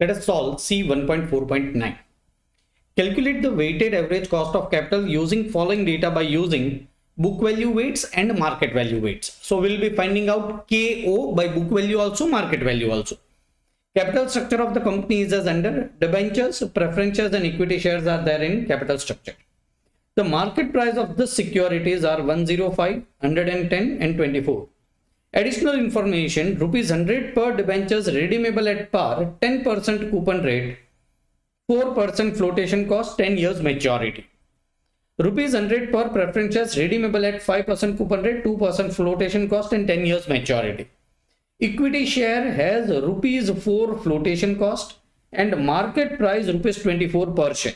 Let us solve C 1.4.9. Calculate the weighted average cost of capital using following data by using book value weights and market value weights. So we'll be finding out KO by book value also, market value also. Capital structure of the company is as under: debentures, preference shares and equity shares are there in capital structure. The market price of the securities are 105, 110 and 24. Additional information: rupees 100 per debentures redeemable at par, 10% coupon rate, 4% flotation cost, 10 years maturity. Rupees 100 per preference shares redeemable at 5% coupon rate, 2% flotation cost and 10 years maturity. Equity share has rupees 4 flotation cost and market price rupees 24 per share.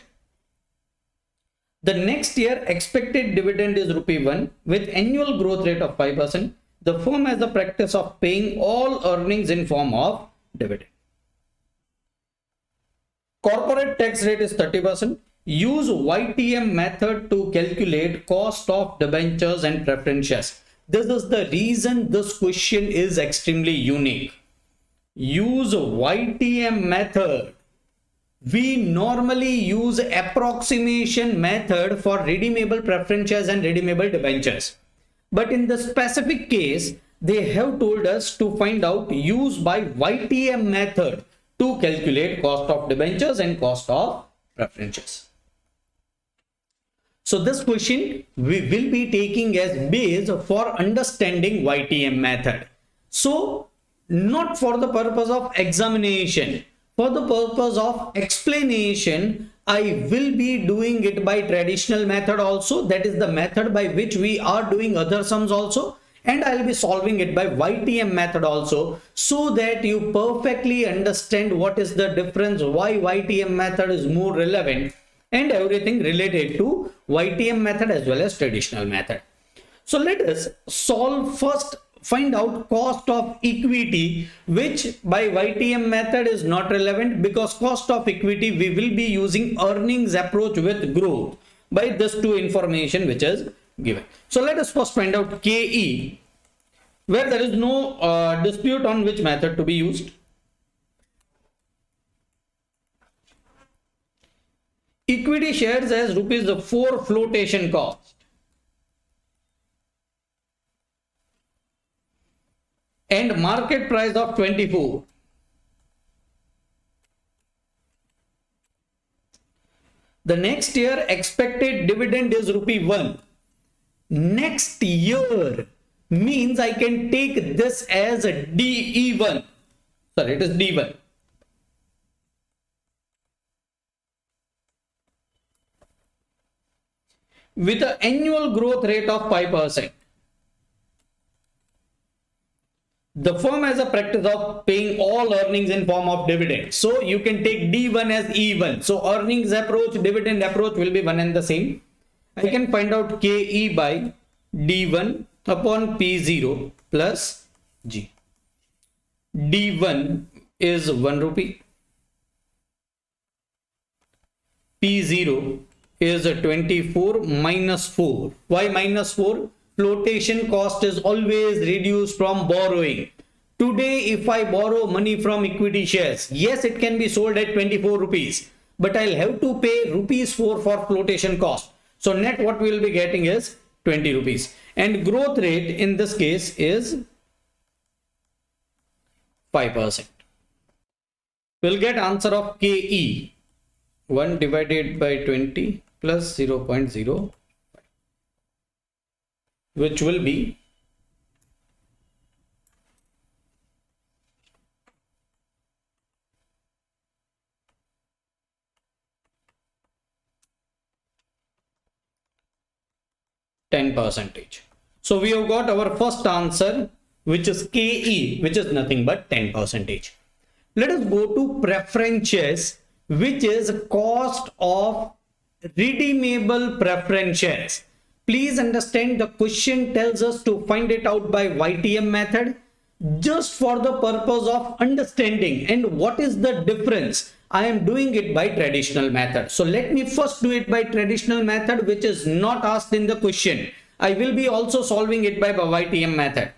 The next year expected dividend is rupee 1 with annual growth rate of 5%. The firm has a practice of paying all earnings in form of dividend. Corporate tax rate is 30%. Use YTM method to calculate cost of debentures and preference shares. This is the reason this question is extremely unique. Use YTM method. We normally use approximation method for redeemable preference shares and redeemable debentures. But in the specific case, they have told us to find out use by YTM method to calculate cost of debentures and cost of preferences. So this question we will be taking as base for understanding YTM method. So not for the purpose of examination, for the purpose of explanation, I will be doing it by traditional method also. That is the method by which we are doing other sums also. And I will be solving it by YTM method also, so that you perfectly understand what is the difference, why YTM method is more relevant and everything related to YTM method as well as traditional method. So let us solve first, find out cost of equity, which by YTM method is not relevant because cost of equity we will be using earnings approach with growth by this two information which is given. So let us first find out KE, where there is no dispute on which method to be used. Equity shares as rupees 4 flotation cost and market price of 24. The next year expected dividend is rupee 1. Next year means I can take this as a DE1. Sorry, it is D1. With an annual growth rate of 5%. The firm has a practice of paying all earnings in form of dividend. So you can take D1 as E1. So earnings approach, dividend approach will be one and the same. I can find out KE by D1 upon P0 plus G. D1 is 1 rupee. P0 is 24 minus 4. Why minus 4? Flotation cost is always reduced from borrowing. Today, if I borrow money from equity shares, yes, it can be sold at 24 rupees, but I'll have to pay rupees 4 for flotation cost. So net what we will be getting is 20 rupees. And growth rate in this case is 5%. We'll get answer of KE 1 divided by 20 plus 0.0, which will be 10%. So we have got our first answer, which is KE, which is nothing but 10%. Let us go to preferences, which is cost of redeemable preference shares. Please understand, the question tells us to find it out by YTM method just for the purpose of understanding and what is the difference. I am doing it by traditional method. So let me first do it by traditional method, which is not asked in the question. I will be also solving it by YTM method.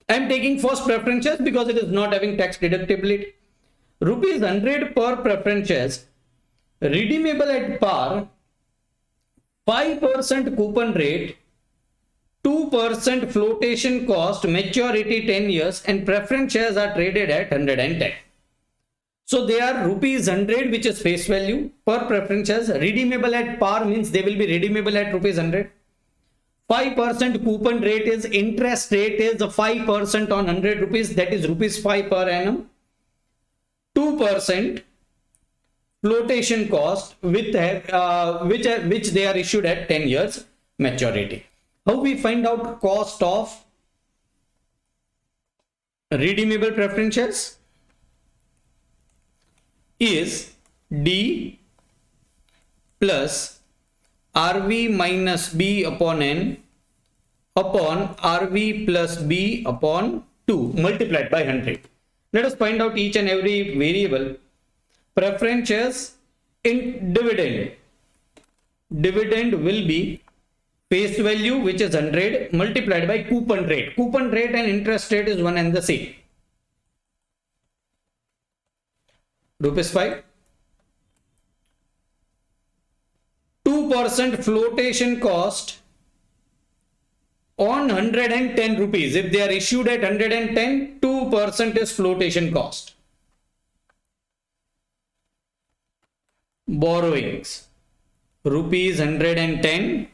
I am taking first preferences because it is not having tax deductibility. rupees 100 per preference shares, redeemable at par, 5% coupon rate, 2% flotation cost, maturity 10 years, and preference shares are traded at 110. So they are rupees 100, which is face value per preference shares. Redeemable at par means they will be redeemable at rupees 100. 5% coupon rate is interest rate is 5% on 100 rupees, that is rupees 5 per annum. 2% flotation cost with which they are issued at 10 years maturity. How we find out cost of redeemable preference shares? Is D plus RV minus B upon N upon RV plus B upon 2 multiplied by 100. Let us find out each and every variable. Preference shares in dividend. Dividend will be face value, which is 100, multiplied by coupon rate. Coupon rate and interest rate is one and the same. Rupees 5. 2% flotation cost on 110 rupees. If they are issued at 110, 2% is flotation cost. Borrowings. Rupees 110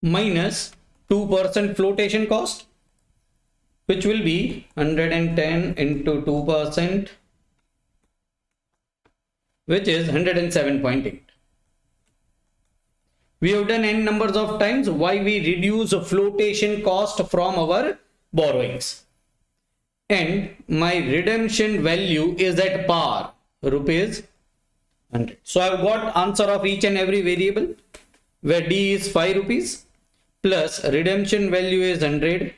minus 2% flotation cost, which will be 110 into 2%, which is 107.8. We have done n numbers of times why we reduce flotation cost from our borrowings. And my redemption value is at par, rupees 100. So I have got answer of each and every variable, where D is 5 rupees plus redemption value is 100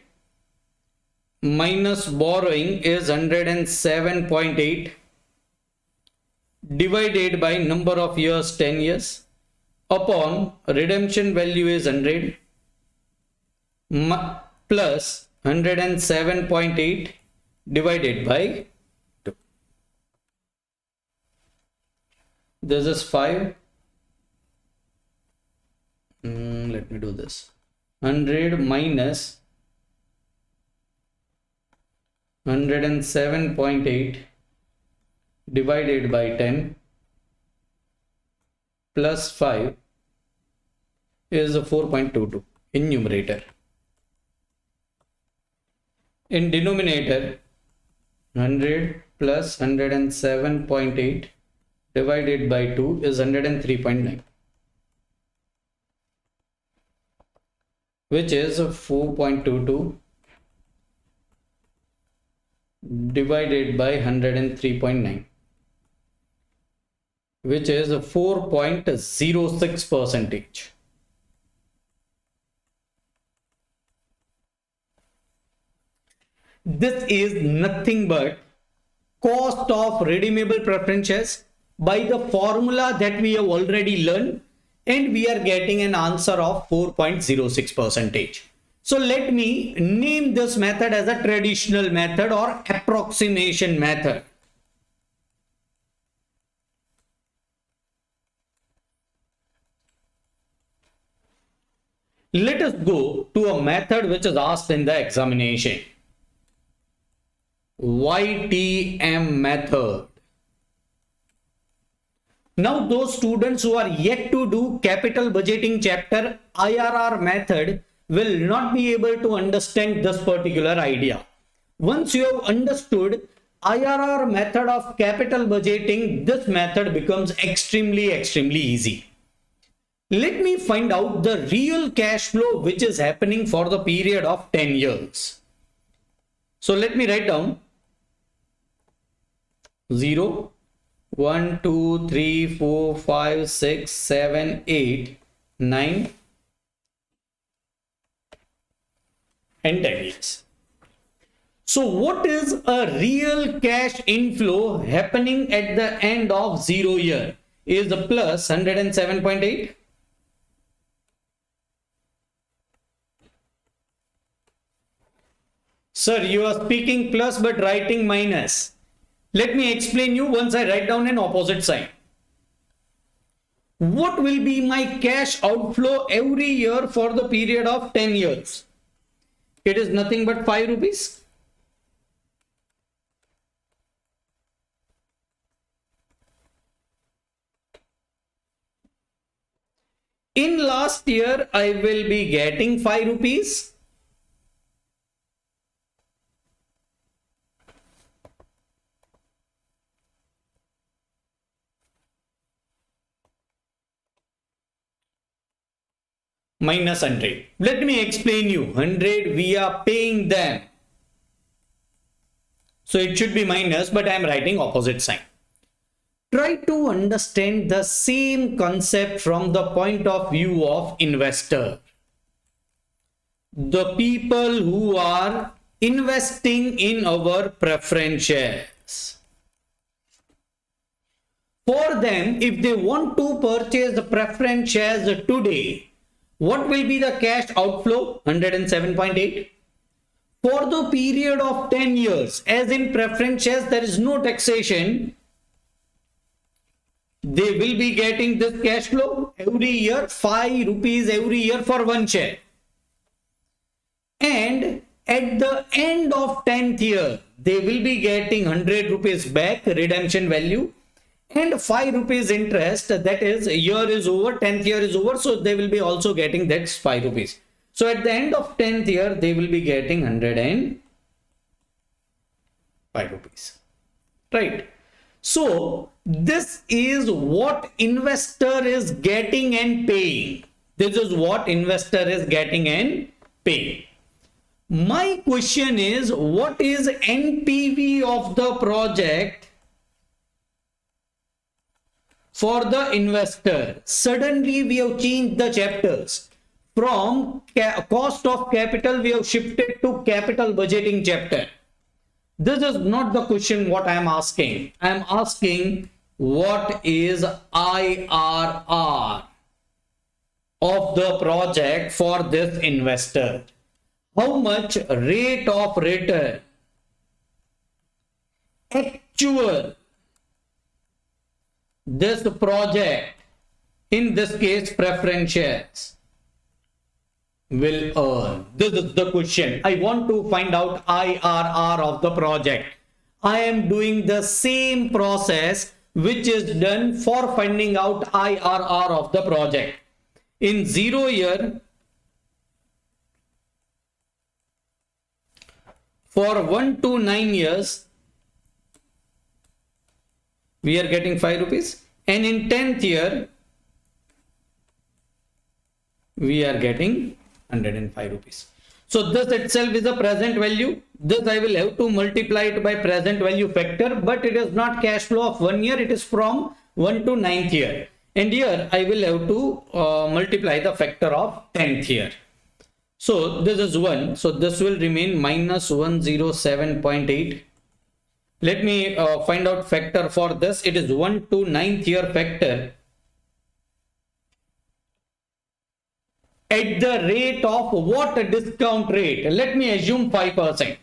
minus borrowing is 107.8 divided by number of years 10 years upon redemption value is 100 plus 107.8 divided by 2. This is 5. Let me do this. 100 minus 107.8 divided by 10 plus 5 is 4.22 in numerator. In denominator, 100 plus 107.8 divided by 2 is 103.9, which is 4.22 divided by 103.9, which is 4.06%. This is nothing but cost of redeemable preference shares by the formula that we have already learned, and we are getting an answer of 4.06%. So let me name this method as a traditional method or approximation method. Let us go to a method which is asked in the examination. YTM method. Now those students who are yet to do capital budgeting chapter, IRR method will not be able to understand this particular idea. Once you have understood IRR method of capital budgeting, this method becomes extremely easy. Let me find out the real cash flow which is happening for the period of 10 years. So let me write down 0, 1, 2, 3, 4, 5, 6, 7, 8, 9 and 10 years. So what is a real cash inflow happening at the end of 0 year? Is the plus 107.8. Sir, you are speaking plus but writing minus. Let me explain you once I write down an opposite sign. What will be my cash outflow every year for the period of 10 years? It is nothing but 5 rupees. In last year, I will be getting 5 rupees. Minus 100. Let me explain you. 100 we are paying them. So it should be minus, but I am writing opposite sign. Try to understand the same concept from the point of view of investor. The people who are investing in our preference shares. For them, if they want to purchase the preference shares today, what will be the cash outflow? 107.8. For the period of 10 years, as in preference shares, there is no taxation. They will be getting this cash flow every year, 5 rupees every year for one share. And at the end of 10th year, they will be getting 100 rupees back, redemption value, and 5 rupees interest. That is, year is over, 10th year is over, so they will be also getting that 5 rupees. So at the end of 10th year, they will be getting 105 rupees. Right? So this is what investor is getting and paying. This is what investor is getting and paying. My question is, what is NPV of the project for the investor? Suddenly we have changed the chapters. From cost of capital, we have shifted to capital budgeting chapter. This is not the question what I am asking. I am asking what is IRR of the project for this investor? How much rate of return actual this project, in this case preference shares, will earn? This is the question. I want to find out IRR of the project. I am doing the same process which is done for finding out IRR of the project. In 0 year, for 1 to 9 years, we are getting 5 rupees. And in 10th year, we are getting 105 rupees. So this itself is a present value. This I will have to multiply it by present value factor, but it is not cash flow of 1 year. It is from 1 to 9th year. And here I will have to multiply the factor of 10th year. So this is 1. So this will remain minus 107.8. Let me find out factor for this. It is 1 to 9th year factor. At the rate of what discount rate? Let me assume 5%.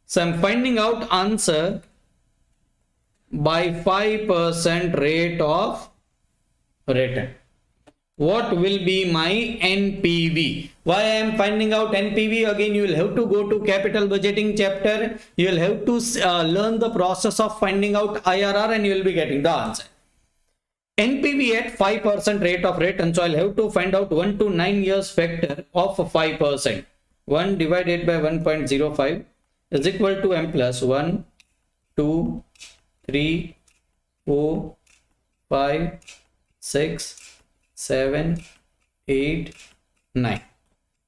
So I'm finding out answer by 5% rate of return. What will be my NPV? Why I am finding out NPV? Again, you will have to go to capital budgeting chapter. You will have to learn the process of finding out IRR and you will be getting the answer. NPV at 5% rate of return. So I'll have to find out 1 to 9 years factor of 5%. 1 divided by 1.05 is equal to M plus 1, 2, 3, 4, 5, 6, 7, 8, 9.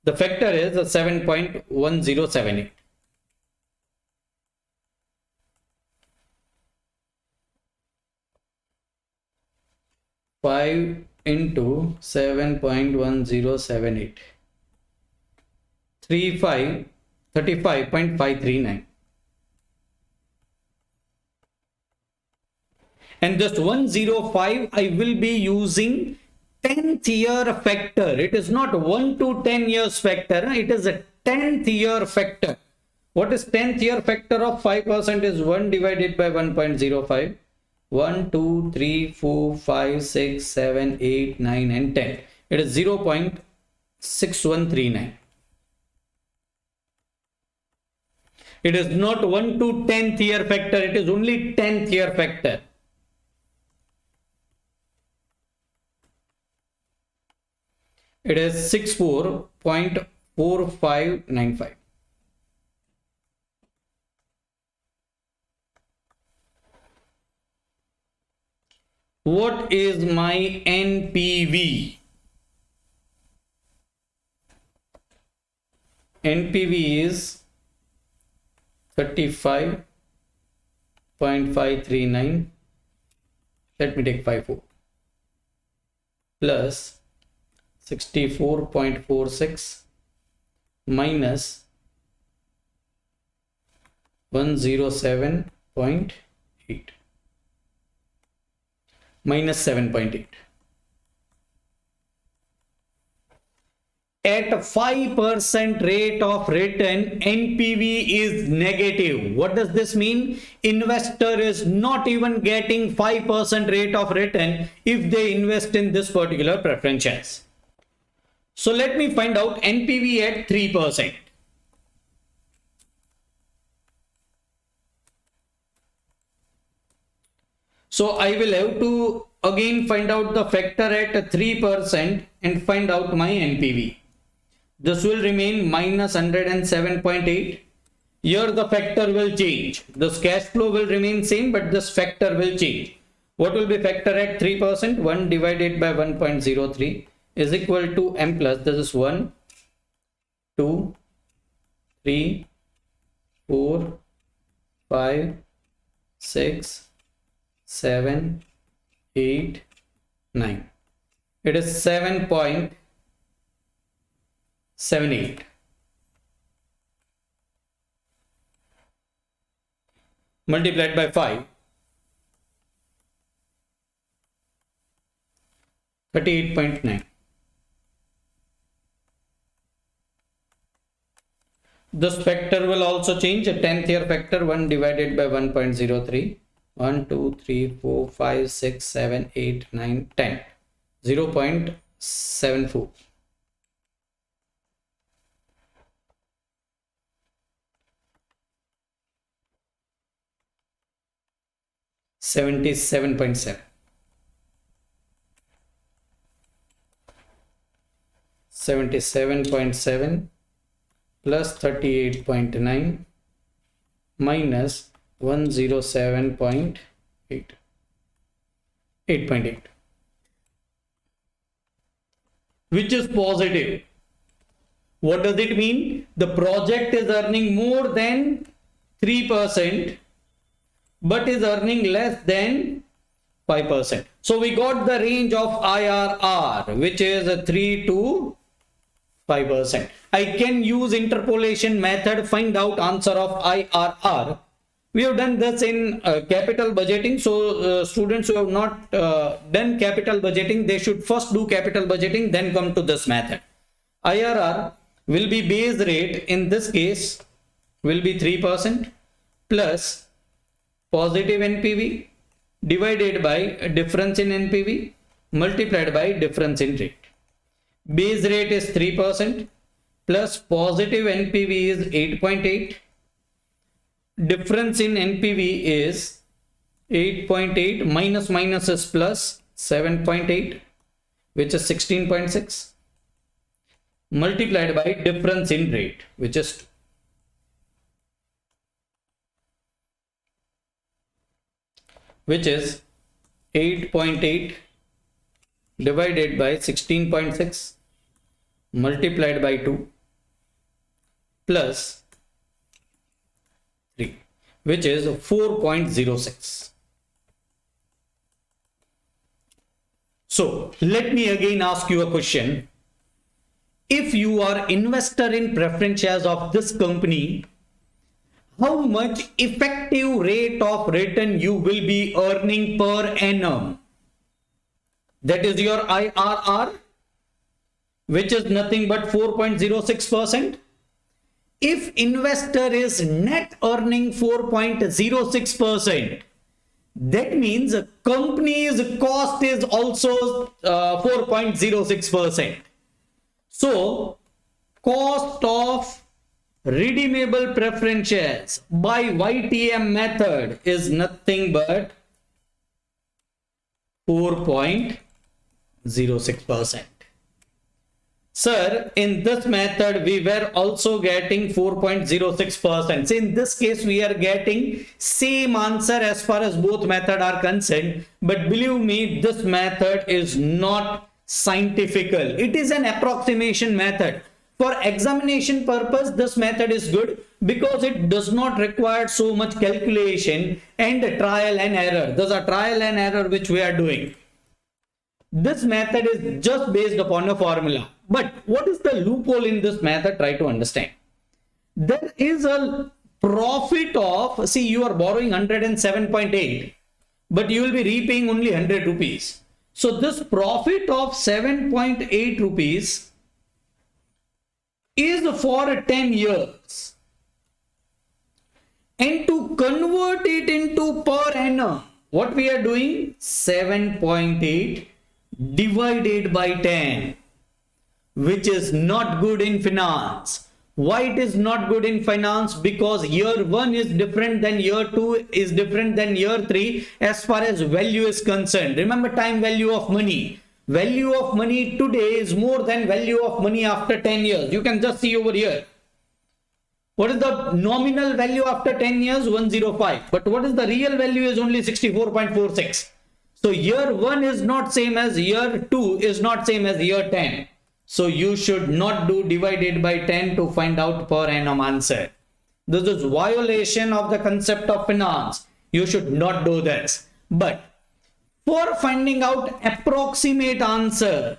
The factor is 7.1078. Five into 7.1078. 35.539. And this 105 I will be using 10th year factor. It is not 1 to 10 years factor. It is a 10th year factor. What is 10th year factor of 5% is 1 divided by 1.05. 1, 2, 3, 4, 5, 6, 7, 8, 9 and 10. It is 0.6139. It is not 1 to 10th year factor, it is only 10th year factor. It is 64.4595. What is my NPV? NPV is 35.539. Let me take 54 plus 64.46 minus 107.8 minus 7.8. At 5% rate of return, NPV is negative. What does this mean? Investor is not even getting 5% rate of return if they invest in this particular preference shares. So let me find out NPV at 3%. So I will have to again find out the factor at 3% and find out my NPV. This will remain minus 107.8. Here the factor will change. This cash flow will remain same, but this factor will change. What will be factor at 3%? 1 divided by 1.03 is equal to m plus, this is 1, 2, 3, 4, 5, 6, 7, 8, 9. It is 7.78. Multiplied by 5, 38.9. This factor will also change. A 10th year factor, 1 divided by 1.03. 1, 2, 3, 4, 5, 6, 7, 8, 9, 10. 0.74. $77.7. 77.7 plus 38.9 minus 107.8, 8.8, which is positive. What does it mean? The project is earning more than 3% but is earning less than 5%. So we got the range of IRR, which is 3 to 5%. I can use interpolation method, find out answer of IRR. We have done this in capital budgeting. So students who have not done capital budgeting, they should first do capital budgeting, then come to this method. IRR will be base rate, in this case will be 3% plus positive NPV divided by difference in NPV multiplied by difference in rate. Base rate is 3% plus positive NPV is 8.8. Difference in NPV is 8.8 minus minus is plus 7.8, which is 16.6, multiplied by difference in rate, which is 2. Which is 8.8 divided by 16.6 multiplied by 2 plus 3, which is 4.06. So let me again ask you a question. If you are investor in preference shares of this company, how much effective rate of return you will be earning per annum? That is your IRR, which is nothing but 4.06%. if investor is net earning 4.06%, that means a company's cost is also 4.06%. So cost of redeemable preference shares by YTM method is nothing but 4.06%. Sir, in this method, we were also getting 4.06%. So in this case, we are getting same answer as far as both methods are concerned. But believe me, this method is not scientifical. It is an approximation method. For examination purpose, this method is good because it does not require so much calculation and trial and error. Those are trial and error which we are doing. This method is just based upon a formula. But what is the loophole in this method? Try to understand. There is a profit of, see, you are borrowing 107.8, but you will be repaying only 100 rupees. So this profit of 7.8 rupees is for 10 years. And to convert it into per annum, what we are doing? 7.8 divided by 10, which is not good in finance. Why it is not good in finance? Because year 1 is different than year 2 is different than year 3 as far as value is concerned. Remember time value of money. Value of money today is more than value of money after 10 years. You can just see over here. What is the nominal value after 10 years? 105. But what is the real value is only 64.46. So year 1 is not same as year 2 is not same as year 10. So you should not do divided by 10 to find out per annum answer. This is violation of the concept of finance. You should not do this. But for finding out approximate answer,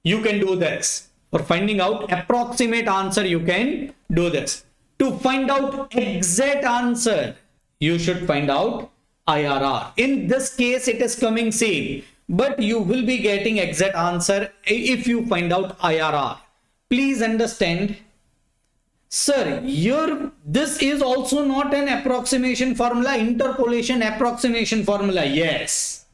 you can do this. For finding out approximate answer, you can do this. To find out exact answer, you should find out IRR. In this case, it is coming same, but you will be getting exact answer if you find out IRR. Please understand, sir, here this is also not an approximation formula, interpolation approximation formula. Yes,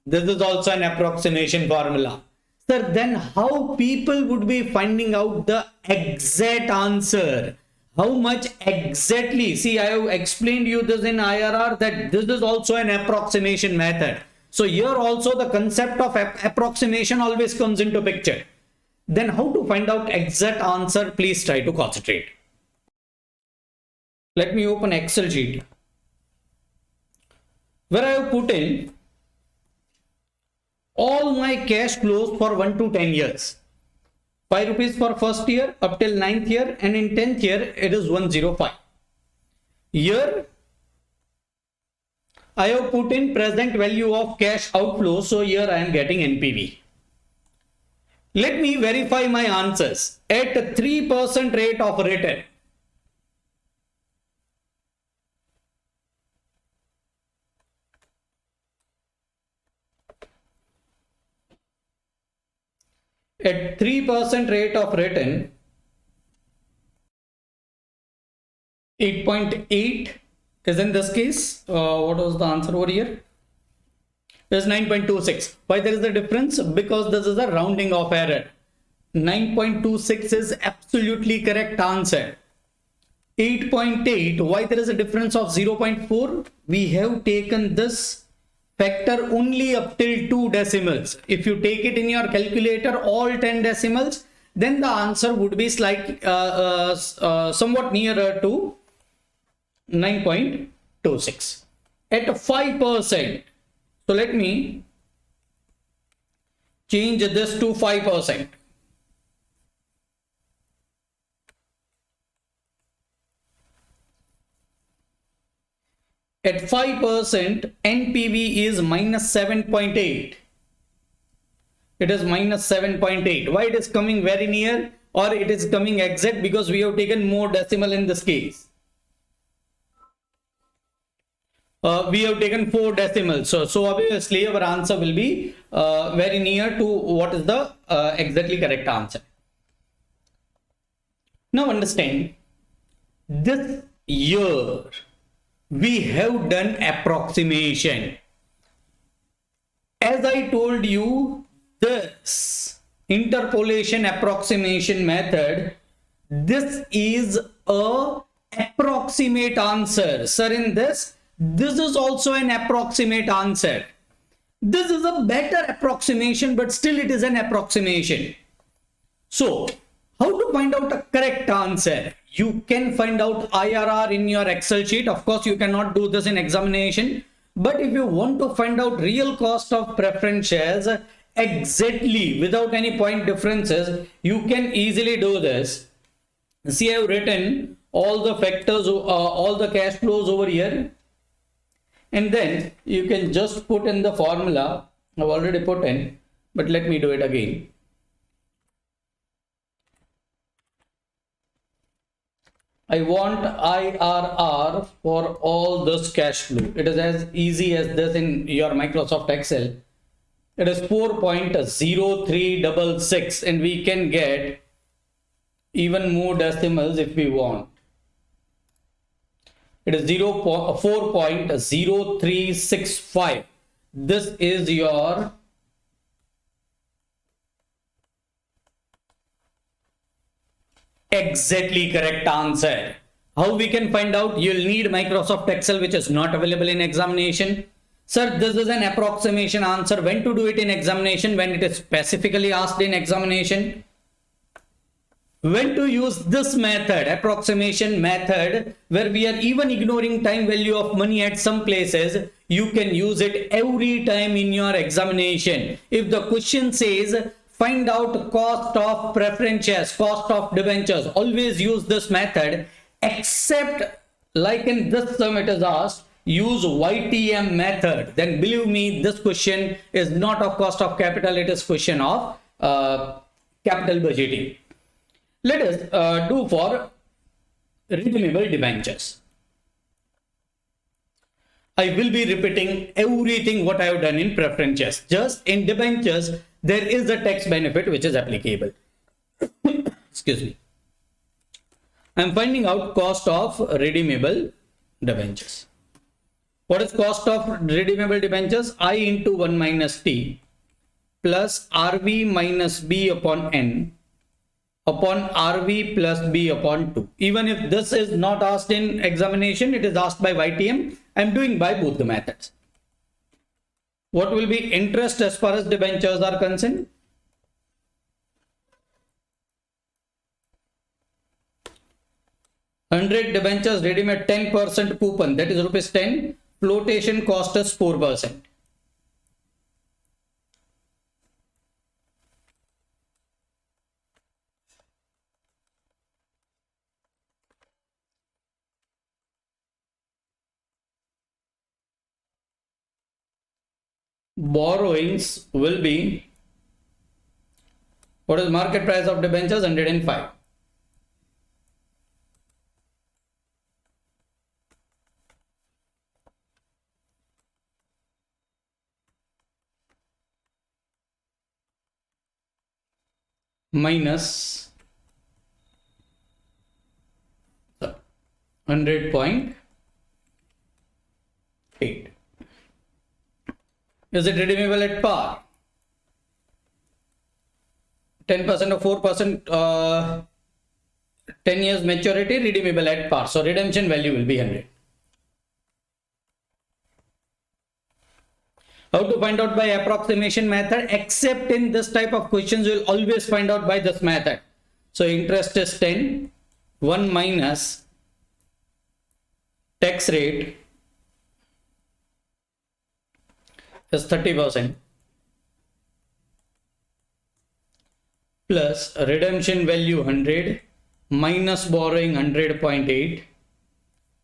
this is also an approximation formula. Sir, then how people would be finding out the exact answer? How much exactly? See, I have explained you this in IRR that this is also an approximation method. So here also the concept of approximation always comes into picture. Then how to find out exact answer? Please try to concentrate. Let me open Excel sheet where I have put in all my cash flows for 1 to 10 years. 5 rupees for first year up till 9th year, and in 10th year it is 105. Here I have put in present value of cash outflow, so here I am getting NPV. Let me verify my answers at 3% rate of return. At 3% rate of return, 8.8 is in this case. What was the answer over here? It is 9.26. Why there is a difference? Because this is a rounding off error. 9.26 is absolutely correct answer. 8.8, why there is a difference of 0.4? We have taken this factor only up till 2 decimals. If you take it in your calculator all 10 decimals, then the answer would be somewhat nearer to 9.26 at 5%. So let me change this to 5%. At 5%, NPV is minus 7.8. It is minus 7.8. Why it is coming very near, or it is coming exact? Because we have taken more decimal in this case. We have taken 4 decimals. So obviously our answer will be very near to what is the exactly correct answer. Now understand, this year we have done approximation. As I told you, this interpolation approximation method, this is a approximate answer. Sir, in this is also an approximate answer. This is a better approximation, but still it is an approximation. So, how to find out a correct answer? You can find out IRR in your Excel sheet. Of course, you cannot do this in examination. But if you want to find out real cost of preference shares exactly without any point differences, you can easily do this. See, I have written all the factors, all the cash flows over here. And then you can just put in the formula. I've already put in, but let me do it again. I want IRR for all this cash flow. It is as easy as this in your Microsoft Excel. It is 4.0366 and we can get even more decimals if we want. It is 4.0365. This is your exactly correct answer. How we can find out? You'll need Microsoft Excel, which is not available in examination. Sir, this is an approximation answer. When to do it in examination? When it is specifically asked in examination. When to use this method, approximation method, where we are even ignoring time value of money at some places, you can use it every time in your examination. If the question says, find out cost of preference shares, cost of debentures, always use this method, except like in this sum it is asked, use YTM method. Then believe me, this question is not of cost of capital, it is question of capital budgeting. Let us do for redeemable debentures. I will be repeating everything what I have done in preference shares. Just in debentures, there is a tax benefit which is applicable. Excuse me. I am finding out cost of redeemable debentures. What is cost of redeemable debentures? I into 1 minus T plus RV minus B upon N upon RV plus B upon 2. Even if this is not asked in examination, it is asked by YTM. I am doing by both the methods. What will be interest as far as debentures are concerned? $100 debentures redeem at 10% coupon, that is rupees 10. Flotation cost is 4%. Borrowings will be, what is market price of debentures? 105. Minus 100.8. Is it redeemable at par? 10% or 4%, 10 years maturity, redeemable at par. So redemption value will be 100. How to find out by approximation method? Except in this type of questions, you will always find out by this method. So interest is 10, 1 minus tax rate is 30% plus redemption value 100 minus borrowing 100.8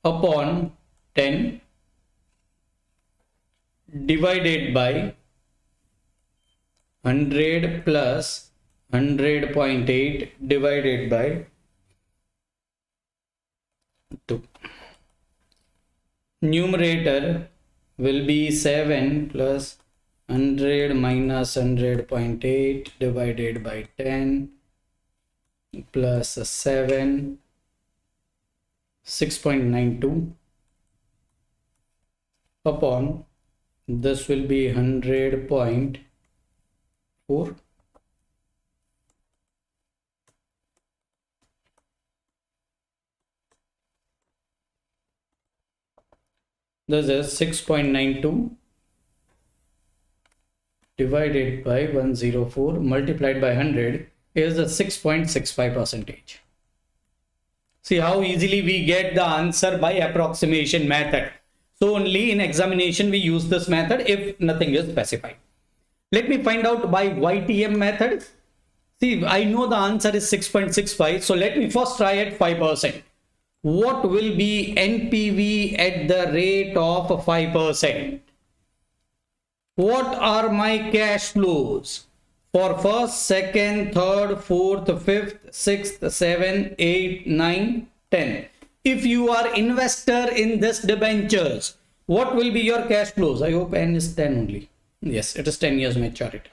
upon 10 divided by 100 plus 100.8 divided by 2. Numerator will be 7 plus 100 minus 100.8 divided by 10 plus 7, 6.92 upon this will be 100.4. This is 6.92 divided by 104 multiplied by 100 is a 6.65 percentage. See how easily we get the answer by approximation method. So only in examination we use this method if nothing is specified. Let me find out by YTM method. See, I know the answer is 6.65. So let me first try at 5%. What will be NPV at the rate of 5%? What are my cash flows for first, second, third, fourth, fifth, sixth, 7, 8, 9, 10? If you are investor in this debentures, what will be your cash flows? I hope N is 10 only. Yes, it is 10 years maturity.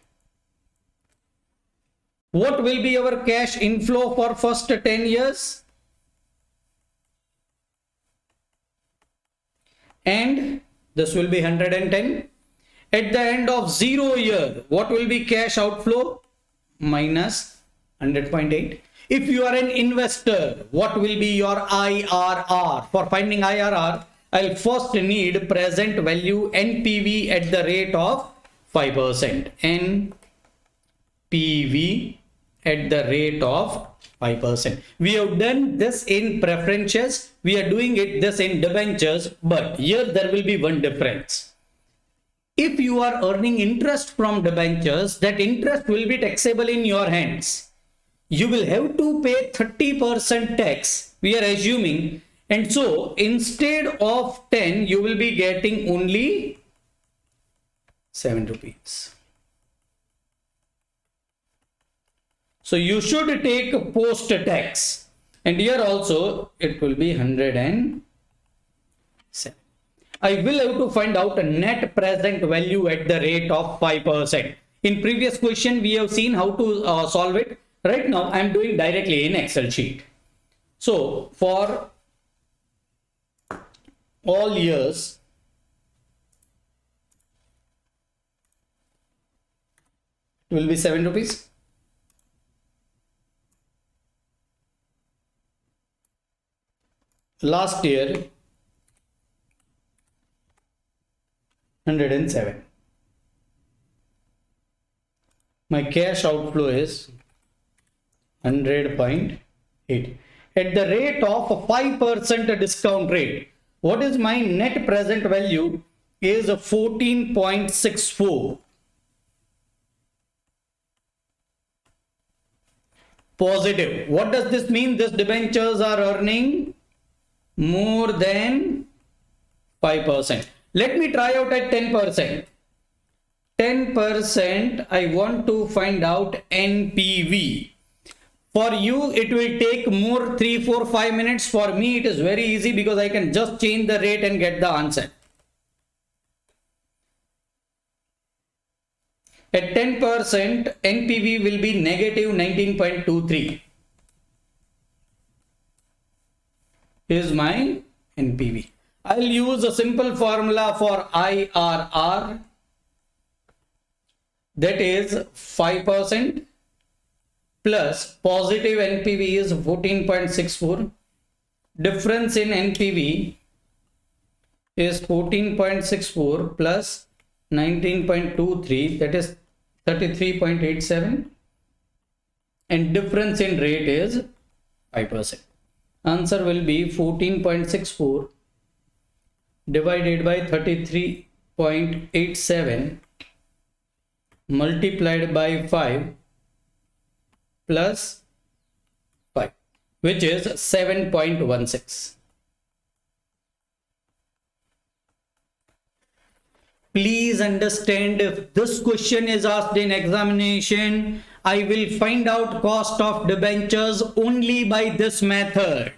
What will be our cash inflow for first 10 years? And this will be 110. At the end of 0 year, what will be cash outflow? Minus 100.8. If you are an investor, what will be your IRR? For finding IRR, I'll first need present value NPV at the rate of 5%. NPV at the rate of 5%. We have done this in preferences. We are doing this in debentures, but here there will be one difference. If you are earning interest from debentures, that interest will be taxable in your hands. You will have to pay 30% tax, we are assuming. And so instead of 10, you will be getting only 7 rupees. So you should take post tax. And here also it will be 107. I will have to find out a net present value at the rate of 5%. In previous question, we have seen how to solve it. Right now, I am doing directly in Excel sheet. So for all years, it will be 7 rupees. Last year, 107. My cash outflow is 100.8. At the rate of 5% discount rate, what is my net present value? Is 14.64. Positive. What does this mean? These debentures are earning more than 5%. Let me try out at 10%. 10%, I want to find out NPV. For you, it will take more 3, 4, 5 minutes. For me, it is very easy because I can just change the rate and get the answer. At 10%, NPV will be negative 19.23. Is my NPV. I'll use a simple formula for IRR, that is 5% plus positive NPV is 14.64. Difference in NPV is 14.64 plus 19.23, that is 33.87, and difference in rate is 5%. Answer will be 14.64 divided by 33.87 multiplied by 5 plus 5, which is 7.16. Please understand, if this question is asked in examination, I will find out cost of debentures only by this method.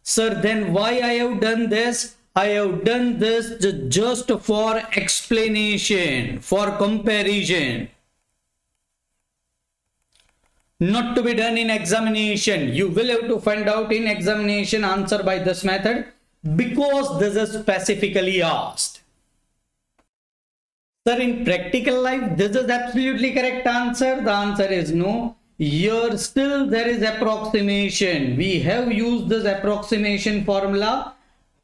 Sir, then why I have done this? I have done this just for explanation, for comparison. not to be done in examination. You will have to find out in examination answer by this method because this is specifically asked. Sir, in practical life, this is absolutely correct answer. The answer is no. Here still there is approximation. We have used this approximation formula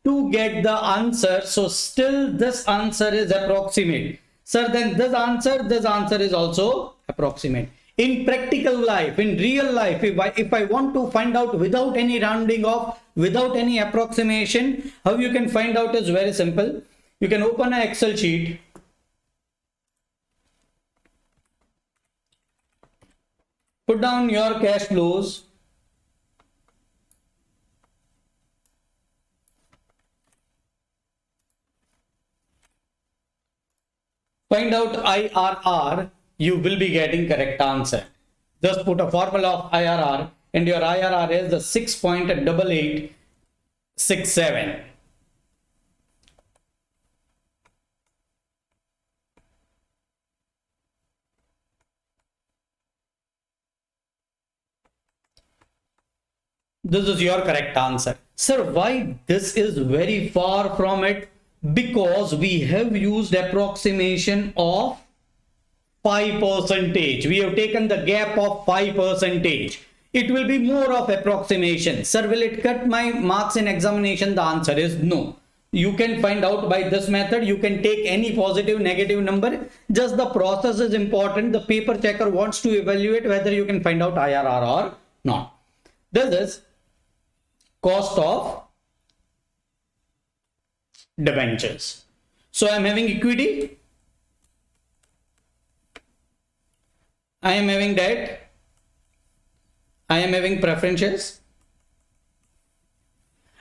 to get the answer. So still this answer is approximate. Sir, then this answer is also approximate. In practical life, in real life, if I want to find out without any rounding off, without any approximation, how you can find out is very simple. You can open an Excel sheet. Put down your cash flows. Find out IRR. You will be getting correct answer. Just put a formula of IRR and your IRR is the 6.8867. This is your correct answer. Sir, why this is very far from it? Because we have used approximation of 5%. We have taken the gap of 5%. It will be more of approximation. Sir, will it cut my marks in examination? The answer is no. You can find out by this method. You can take any positive, negative number. Just the process is important. The paper checker wants to evaluate whether you can find out IRR or not. This is cost of debentures. So I am having equity. I am having debt. I am having preferences.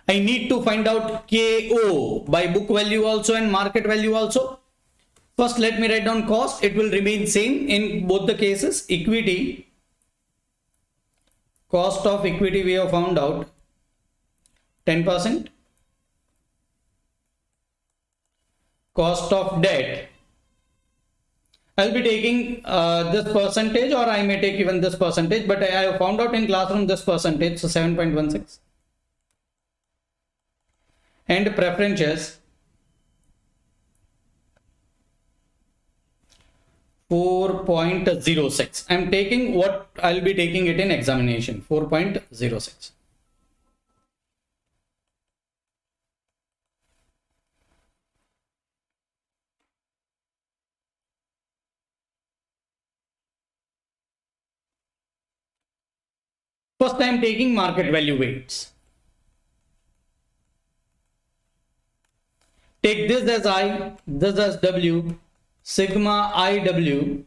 I need to find out KO by book value also and market value also. First, let me write down cost. It will remain same in both the cases. Equity, cost of equity we have found out 10%. Cost of debt, I'll be taking this percentage, or I may take even this percentage, but I have found out in classroom this percentage, so 7.16. And preferences, 4.06. I'm taking what I'll be taking it in examination, 4.06. First, I am taking market value weights. Take this as I, this as W, sigma IW.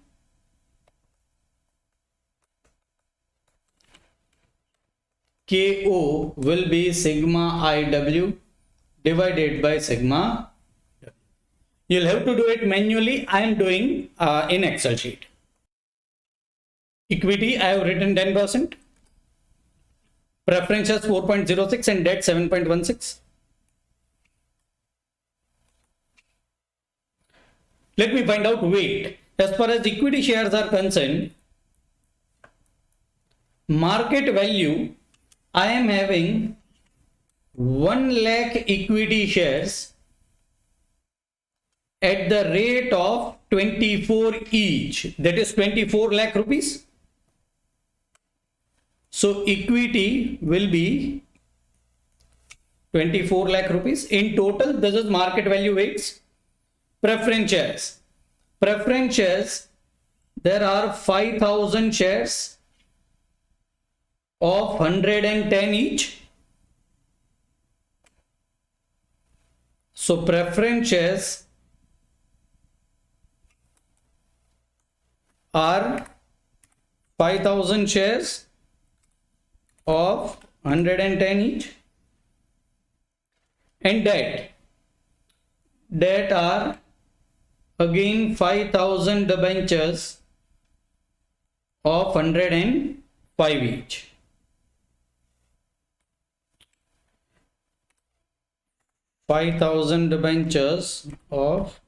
KO will be sigma IW divided by sigma W. You'll have to do it manually. I am doing in Excel sheet. Equity, I have written 10%. Preferences 4.06 and debt 7.16. Let me find out weight. As far as equity shares are concerned, market value, I am having 1 lakh equity shares at the rate of 24 each. That is 24 lakh rupees. So equity will be 24 lakh rupees. In total, this is market value weights. Preference shares. Preference shares, there are 5,000 shares of 110 each. So preference shares are 5,000 shares of 110 each. And debt are again 5,000 debentures of 105 each. Debentures of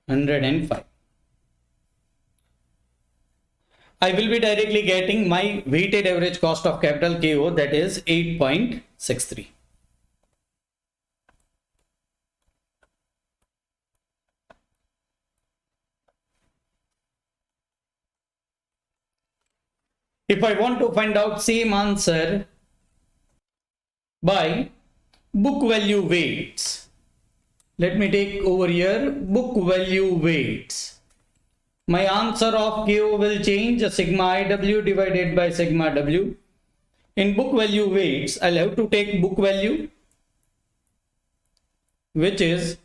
105. I will be directly getting my weighted average cost of capital KO, that is 8.63. If I want to find out same answer by book value weights, let me take over here book value weights. My answer of KO will change sigma IW divided by sigma W. In book value weights, I'll have to take book value, which is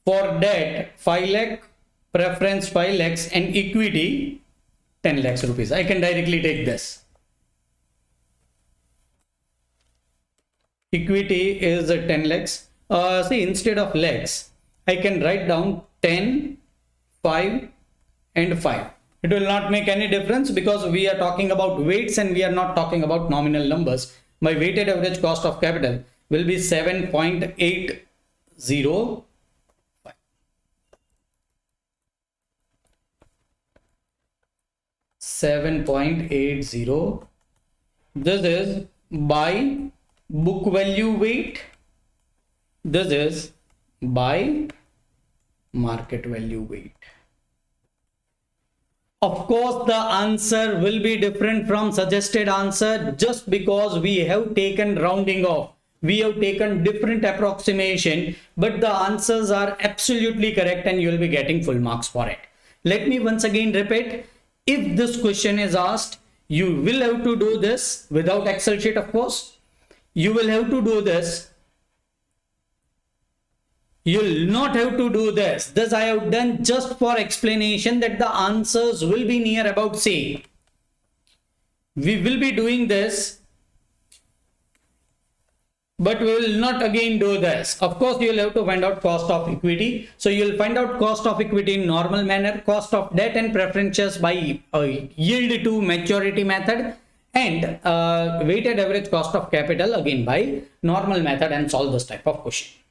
for debt 5 lakh, preference 5 lakhs and equity 10 lakhs rupees. I can directly take this. Equity is 10 lakhs. See, instead of lakhs, I can write down 10, 5 and 5. It will not make any difference because we are talking about weights and we are not talking about nominal numbers. My weighted average cost of capital will be 7.805. 7.80. This is by book value weight. This is by market value weight. Of course, the answer will be different from suggested answer just because we have taken rounding off. We have taken different approximation, but the answers are absolutely correct and you will be getting full marks for it. Let me once again repeat. If this question is asked, you will have to do this without Excel sheet, of course. You will have to do this. You will not have to do this. This I have done just for explanation that the answers will be near about same. We will be doing this, but we will not again do this. Of course, you will have to find out cost of equity. So you will find out cost of equity in normal manner, cost of debt and preferences by yield to maturity method, and weighted average cost of capital again by normal method, and solve this type of question.